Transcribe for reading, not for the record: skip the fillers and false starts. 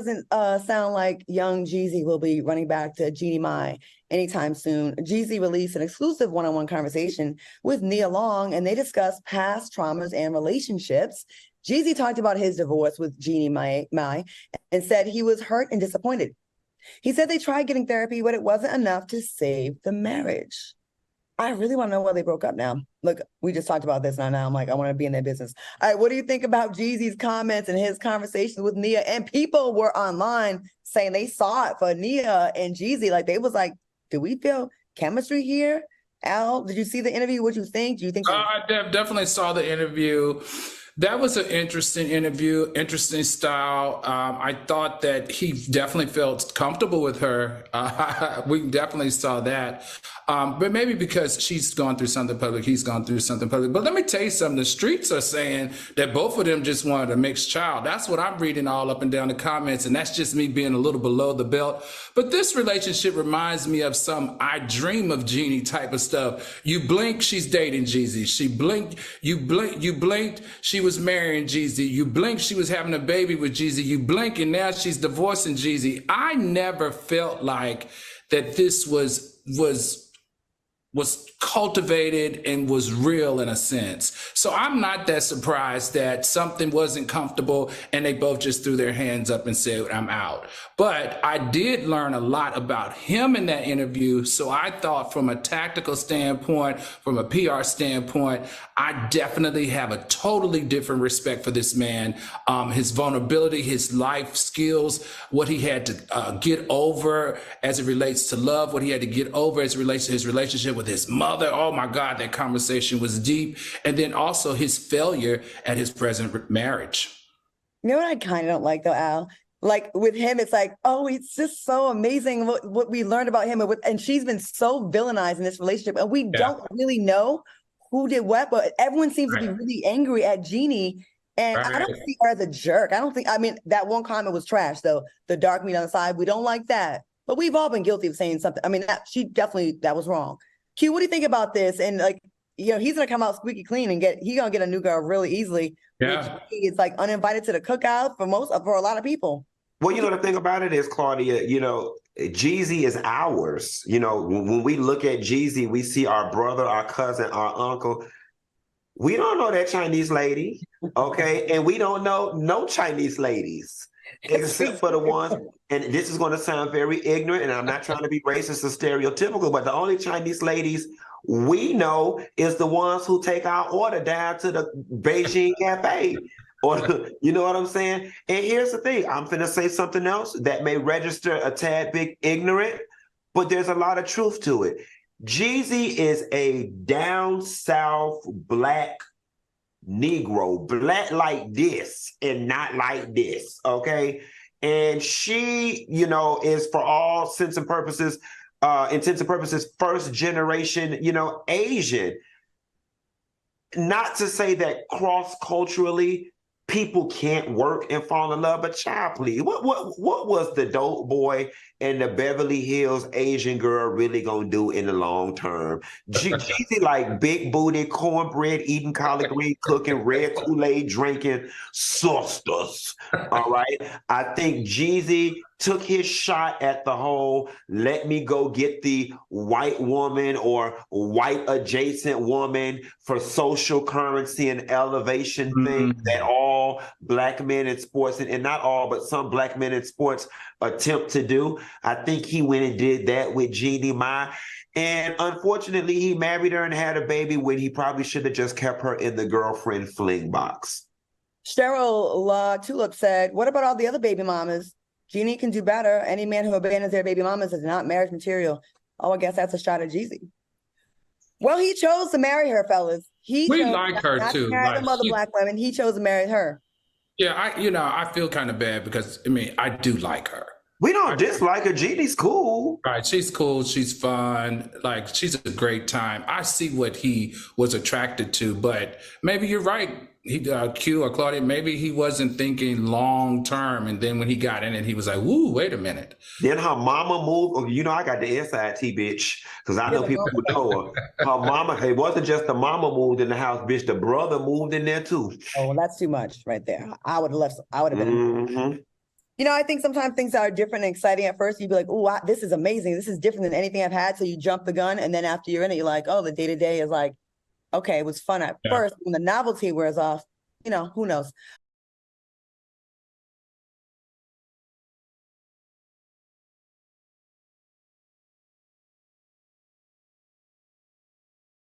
doesn't sound like young Jeezy will be running back to Jeannie Mai anytime soon. Jeezy released an exclusive one-on-one conversation with Nia Long, and they discussed past traumas and relationships. Jeezy talked about his divorce with Jeannie Mai and said he was hurt and disappointed. He said they tried getting therapy, but it wasn't enough to save the marriage. I really want to know why they broke up now. Look, we just talked about this, and now I'm like, I want to be in their business. All right, what do you think about Jeezy's comments and his conversations with Nia? And people were online saying they saw it for Nia and Jeezy. Like, they was like, do we feel chemistry here? Al, did you see the interview? What you think? Do you think? I definitely saw the interview. That was an interesting interview, interesting style. I thought that he definitely felt comfortable with her. We definitely saw that. But maybe because she's gone through something public, he's gone through something public. But let me tell you something. The streets are saying that both of them just wanted a mixed child. That's what I'm reading all up and down the comments. And that's just me being a little below the belt. But this relationship reminds me of some I Dream of Jeannie type of stuff. You blink, she's dating Jeezy. She blinked, you blinked, she was marrying Jeezy. You blink, she was having a baby with Jeezy. You blink, and now she's divorcing Jeezy. I never felt like that this was cultivated and was real in a sense. So I'm not that surprised that something wasn't comfortable and they both just threw their hands up and said, I'm out. But I did learn a lot about him in that interview. So I thought from a tactical standpoint, from a PR standpoint, I definitely have a totally different respect for this man. His vulnerability, his life skills, what he had to get over as it relates to love, what he had to get over as it relates to his relationship with his mother. Oh my God, that conversation was deep. And then also his failure at his present marriage. You know what I kind of don't like though, Al? Like with him, it's like, oh, it's just so amazing what we learned about him. And she's been so villainized in this relationship. And we don't really know who did what, but everyone seems to be really angry at Jeannie. And I don't see her as a jerk. I mean, that one comment was trash though. The dark meat on the side, we don't like that. But we've all been guilty of saying something. I mean, that was wrong. Q, what do you think about this? And like, you know, he's gonna come out squeaky clean and he's gonna get a new girl really easily. Yeah. It's like uninvited to the cookout for a lot of people. Well, you know, the thing about it is, Claudia, you know, Jeezy is ours. You know, when we look at Jeezy, we see our brother, our cousin, our uncle. We don't know that Chinese lady, okay? And we don't know no Chinese ladies, except for the ones, and this is going to sound very ignorant, and I'm not trying to be racist or stereotypical, but the only Chinese ladies we know is the ones who take our order down to the Beijing Cafe. Or, you know what I'm saying? And here's the thing. I'm finna say something else that may register a tad bit ignorant, but there's a lot of truth to it. Jeezy is a down south black Negro, black like this and not like this, okay? And she, you know, is for all intents and purposes, first generation, you know, Asian. Not to say that cross-culturally people can't work and fall in love, but child, please, what was the dope boy and the Beverly Hills Asian girl really gonna do in the long term? Jeezy like big booty, cornbread, eating collard green, cooking, red Kool-Aid, drinking sisters. All right, I think Jeezy took his shot at the whole let me go get the white woman or white adjacent woman for social currency and elevation thing that all black men in sports, and not all, but some black men in sports attempt to do. I think he went and did that with Jeannie Mai. And unfortunately, he married her and had a baby when he probably should have just kept her in the girlfriend fling box. Cheryl La Tulip said, what about all the other baby mamas? Jeannie can do better. Any man who abandons their baby mamas is not marriage material. Oh, I guess that's a shot at Jeezy. Well, he chose to marry her, fellas. We like her too. To marry the mother black women. He chose to marry her. Yeah, I feel kind of bad because I do like her. We don't dislike her. Jeannie's cool. Right, she's cool. She's fun. Like, she's a great time. I see what he was attracted to, but maybe you're right. Q or Claudia, maybe he wasn't thinking long term, and then when he got in it, he was like, "Woo, wait a minute." Then her mama moved. You know, I got the inside tea, bitch, because I know people who know her. Her mama. It wasn't just the mama moved in the house, bitch. The brother moved in there too. Oh, well, that's too much right there. I would have left. I would have been. I think sometimes things are different and exciting at first. You'd be like, oh, this is amazing. This is different than anything I've had. So you jump the gun. And then after you're in it, you're like, oh, the day-to-day is like, okay, it was fun at first. When the novelty wears off, who knows?